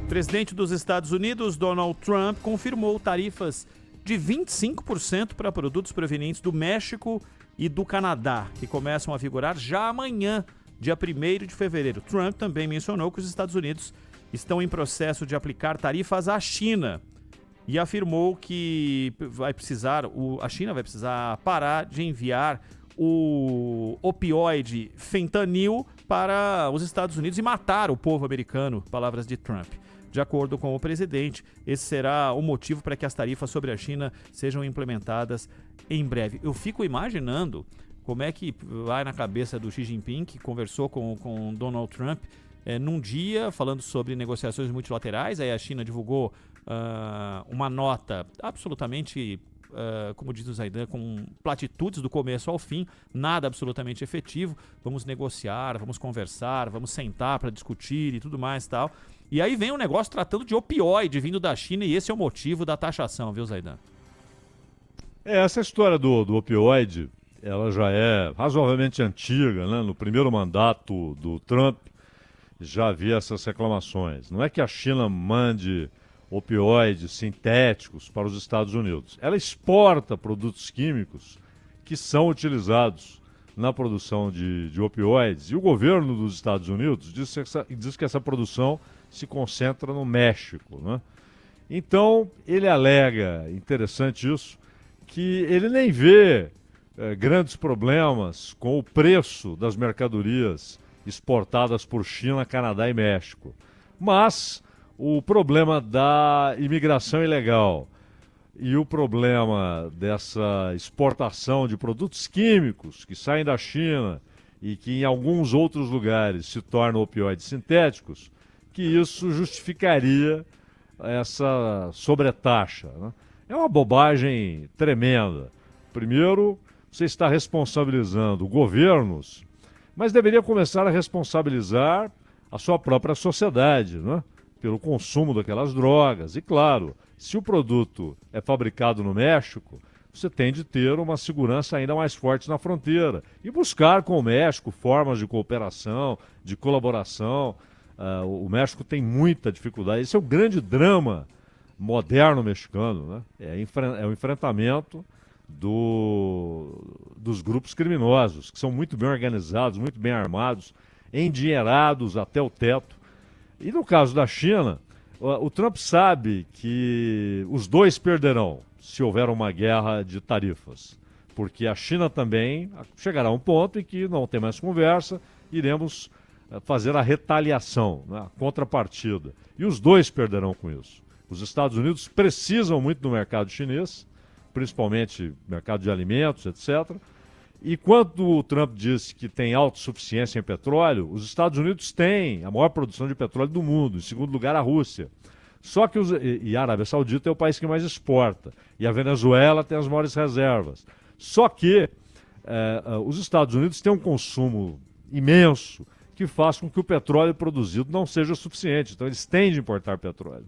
Presidente dos Estados Unidos, Donald Trump, confirmou tarifas de 25% para produtos provenientes do México e do Canadá, que começam a vigorar já amanhã, dia 1º de fevereiro. Trump também mencionou que os Estados Unidos estão em processo de aplicar tarifas à China e afirmou que a China vai precisar parar de enviar o opioide fentanil para os Estados Unidos e matar o povo americano, palavras de Trump. De acordo com o presidente, esse será o motivo para que as tarifas sobre a China sejam implementadas em breve. Eu fico imaginando como é que vai na cabeça do Xi Jinping, que conversou com Donald Trump num dia falando sobre negociações multilaterais. Aí a China divulgou uma nota absolutamente, como diz o Zaidan, com platitudes do começo ao fim, nada absolutamente efetivo. Vamos negociar, vamos conversar, vamos sentar para discutir e tudo mais e tal. E aí vem um negócio tratando de opioide vindo da China e esse é o motivo da taxação, viu, Zaidan? Essa história do opioide, ela já é razoavelmente antiga, né? No primeiro mandato do Trump já havia essas reclamações. Não é que a China mande opioides sintéticos para os Estados Unidos. Ela exporta produtos químicos que são utilizados na produção de opioides. E o governo dos Estados Unidos diz que essa produção se concentra no México, né? Então, ele alega, interessante isso, que ele nem vê grandes problemas com o preço das mercadorias exportadas por China, Canadá e México. Mas o problema da imigração ilegal e o problema dessa exportação de produtos químicos que saem da China e que em alguns outros lugares se tornam opioides sintéticos, que isso justificaria essa sobretaxa, né? É uma bobagem tremenda. Primeiro, você está responsabilizando governos, mas deveria começar a responsabilizar a sua própria sociedade, né? Pelo consumo daquelas drogas. E claro, se o produto é fabricado no México, você tem de ter uma segurança ainda mais forte na fronteira e buscar com o México formas de cooperação, de colaboração. O México tem muita dificuldade. Esse é o grande drama moderno mexicano, né? É o enfrentamento dos grupos criminosos, que são muito bem organizados, muito bem armados, endinheirados até o teto. E no caso da China, o Trump sabe que os dois perderão se houver uma guerra de tarifas, porque a China também chegará a um ponto em que não tem mais conversa, iremos fazer a retaliação, né, a contrapartida. E os dois perderão com isso. Os Estados Unidos precisam muito do mercado chinês, principalmente mercado de alimentos, etc. E quando o Trump disse que tem autossuficiência em petróleo, os Estados Unidos têm a maior produção de petróleo do mundo, em segundo lugar a Rússia. Só que e a Arábia Saudita é o país que mais exporta, e a Venezuela tem as maiores reservas. Só que os Estados Unidos têm um consumo imenso, que faz com que o petróleo produzido não seja suficiente. Então eles têm de importar petróleo.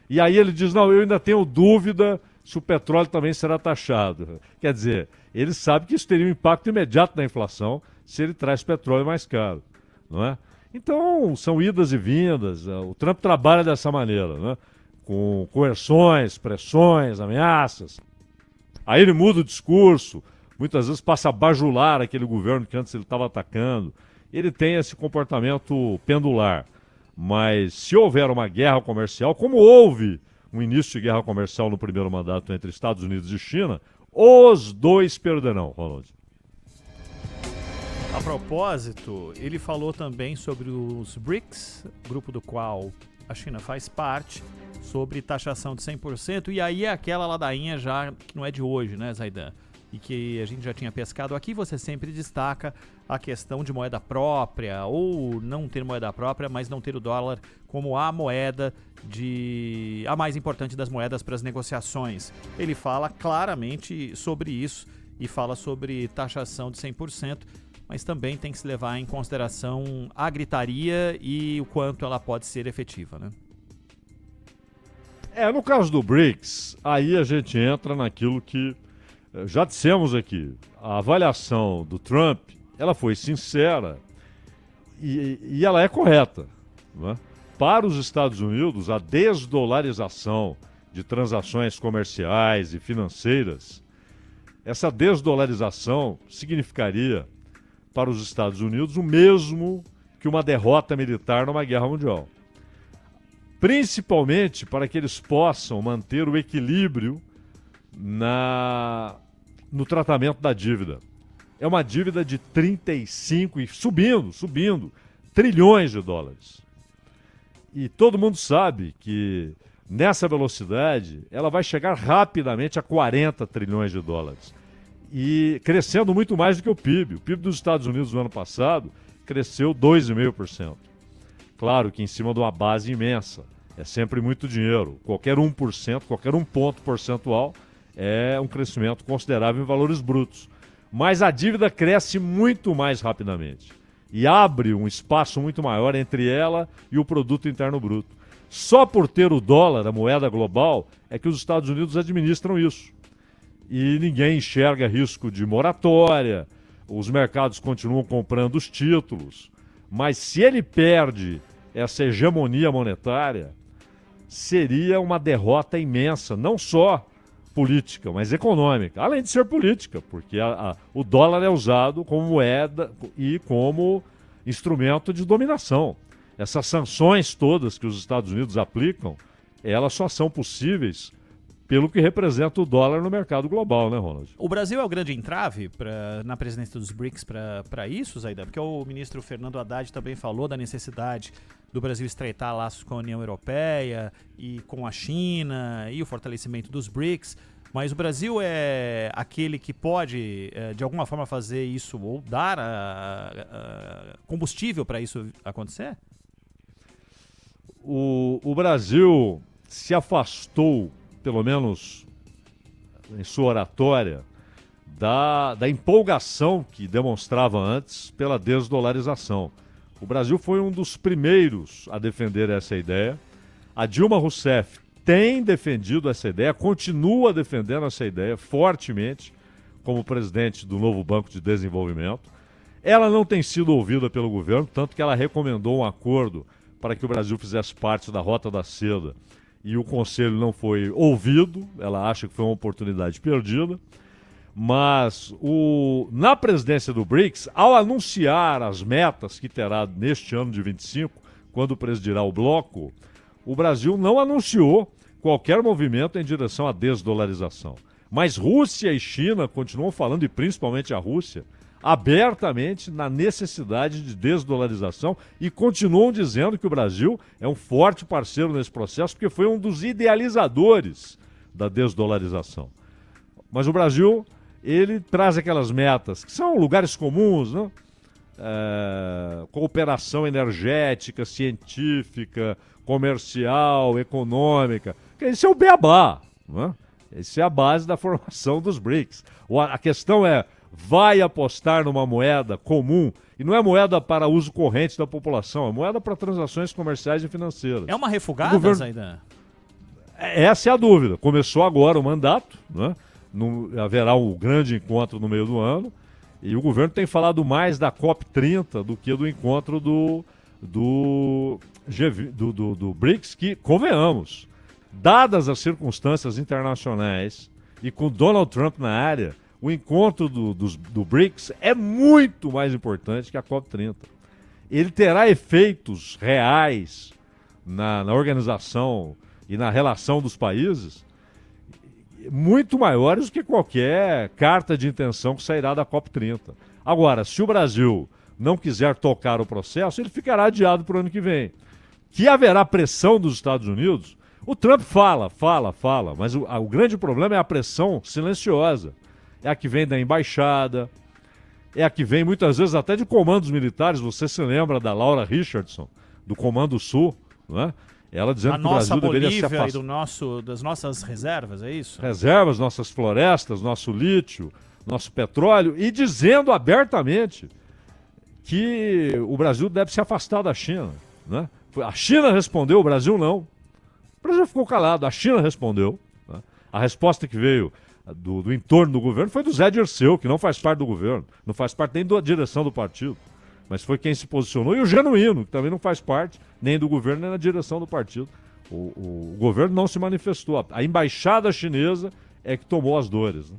E aí ele diz, não, eu ainda tenho dúvida se o petróleo também será taxado. Quer dizer, ele sabe que isso teria um impacto imediato na inflação se ele traz petróleo mais caro, não é? Então, são idas e vindas. O Trump trabalha dessa maneira, né? Com coerções, pressões, ameaças. Aí ele muda o discurso, muitas vezes passa a bajular aquele governo que antes ele estava atacando. Ele tem esse comportamento pendular. Mas se houver uma guerra comercial, como houve um início de guerra comercial no primeiro mandato entre Estados Unidos e China, os dois perderão, Ronald. A propósito, ele falou também sobre os BRICS, grupo do qual a China faz parte, sobre taxação de 100%, e aí é aquela ladainha já que não é de hoje, né, Zaidan? E que a gente já tinha pescado aqui, você sempre destaca a questão de moeda própria, ou não ter moeda própria, mas não ter o dólar como a moeda a mais importante das moedas para as negociações. Ele fala claramente sobre isso e fala sobre taxação de 100%, mas também tem que se levar em consideração a gritaria e o quanto ela pode ser efetiva, né? No caso do BRICS, aí a gente entra naquilo que já dissemos aqui. A avaliação do Trump, ela foi sincera e ela é correta, não é? para os Estados Unidos, a desdolarização de transações comerciais e financeiras, essa desdolarização significaria para os Estados Unidos o mesmo que uma derrota militar numa guerra mundial. Principalmente para que eles possam manter o equilíbrio no tratamento da dívida. É uma dívida de 35 e subindo, trilhões de dólares. E todo mundo sabe que nessa velocidade ela vai chegar rapidamente a 40 trilhões de dólares. E crescendo muito mais do que o PIB. O PIB dos Estados Unidos no ano passado cresceu 2,5%. Claro que em cima de uma base imensa. É sempre muito dinheiro. Qualquer 1%, qualquer um ponto percentual é um crescimento considerável em valores brutos. Mas a dívida cresce muito mais rapidamente e abre um espaço muito maior entre ela e o produto interno bruto. Só por ter o dólar, a moeda global, é que os Estados Unidos administram isso. E ninguém enxerga risco de moratória, os mercados continuam comprando os títulos. Mas se ele perde essa hegemonia monetária, seria uma derrota imensa, não só política, mas econômica, além de ser política, porque o dólar é usado como moeda e como instrumento de dominação. Essas sanções todas que os Estados Unidos aplicam, elas só são possíveis pelo que representa o dólar no mercado global, né, Ronald? O Brasil é o grande entrave na presidência dos BRICS para isso, Zaidan? Porque o ministro Fernando Haddad também falou da necessidade do Brasil estreitar laços com a União Europeia e com a China e o fortalecimento dos BRICS, mas o Brasil é aquele que pode, de alguma forma, fazer isso ou dar combustível para isso acontecer? O Brasil se afastou, pelo menos em sua oratória, da empolgação que demonstrava antes pela desdolarização. O Brasil foi um dos primeiros a defender essa ideia. A Dilma Rousseff tem defendido essa ideia, continua defendendo essa ideia fortemente como presidente do novo Banco de Desenvolvimento. Ela não tem sido ouvida pelo governo, tanto que ela recomendou um acordo para que o Brasil fizesse parte da Rota da Seda e o Conselho não foi ouvido, ela acha que foi uma oportunidade perdida. Mas na presidência do BRICS, ao anunciar as metas que terá neste ano de 25, quando presidirá o bloco, o Brasil não anunciou qualquer movimento em direção à desdolarização. Mas Rússia e China continuam falando, e principalmente a Rússia, abertamente na necessidade de desdolarização e continuam dizendo que o Brasil é um forte parceiro nesse processo, porque foi um dos idealizadores da desdolarização. Mas o Brasil, ele traz aquelas metas, que são lugares comuns, né? Cooperação energética, científica, comercial, econômica. Esse é o beabá, né? Essa é a base da formação dos BRICS. A questão é, vai apostar numa moeda comum, e não é moeda para uso corrente da população, é moeda para transações comerciais e financeiras. É uma refugada, Zaidan? Essa é a dúvida. Começou agora o mandato, né? Haverá um grande encontro no meio do ano, e o governo tem falado mais da COP30 do que do encontro do BRICS, que, convenhamos, dadas as circunstâncias internacionais e com Donald Trump na área, o encontro do BRICS é muito mais importante que a COP30. Ele terá efeitos reais na organização e na relação dos países muito maiores do que qualquer carta de intenção que sairá da COP30. Agora, se o Brasil não quiser tocar o processo, ele ficará adiado para o ano que vem. Que haverá pressão dos Estados Unidos, o Trump fala, mas o grande problema é a pressão silenciosa. É a que vem da embaixada, é a que vem muitas vezes até de comandos militares. Você se lembra da Laura Richardson, do Comando Sul, não é? Ela dizendo que o Brasil deveria se afastar. E das nossas reservas, é isso? Reservas, nossas florestas, nosso lítio, nosso petróleo, e dizendo abertamente que o Brasil deve se afastar da China, né? A China respondeu, o Brasil não. O Brasil ficou calado, a China respondeu, né? A resposta que veio do entorno do governo foi do Zé Dirceu, que não faz parte do governo, não faz parte nem da direção do partido. mas foi quem se posicionou, e o Genuíno, que também não faz parte nem do governo nem da direção do partido. O governo não se manifestou. A embaixada chinesa é que tomou as dores, né?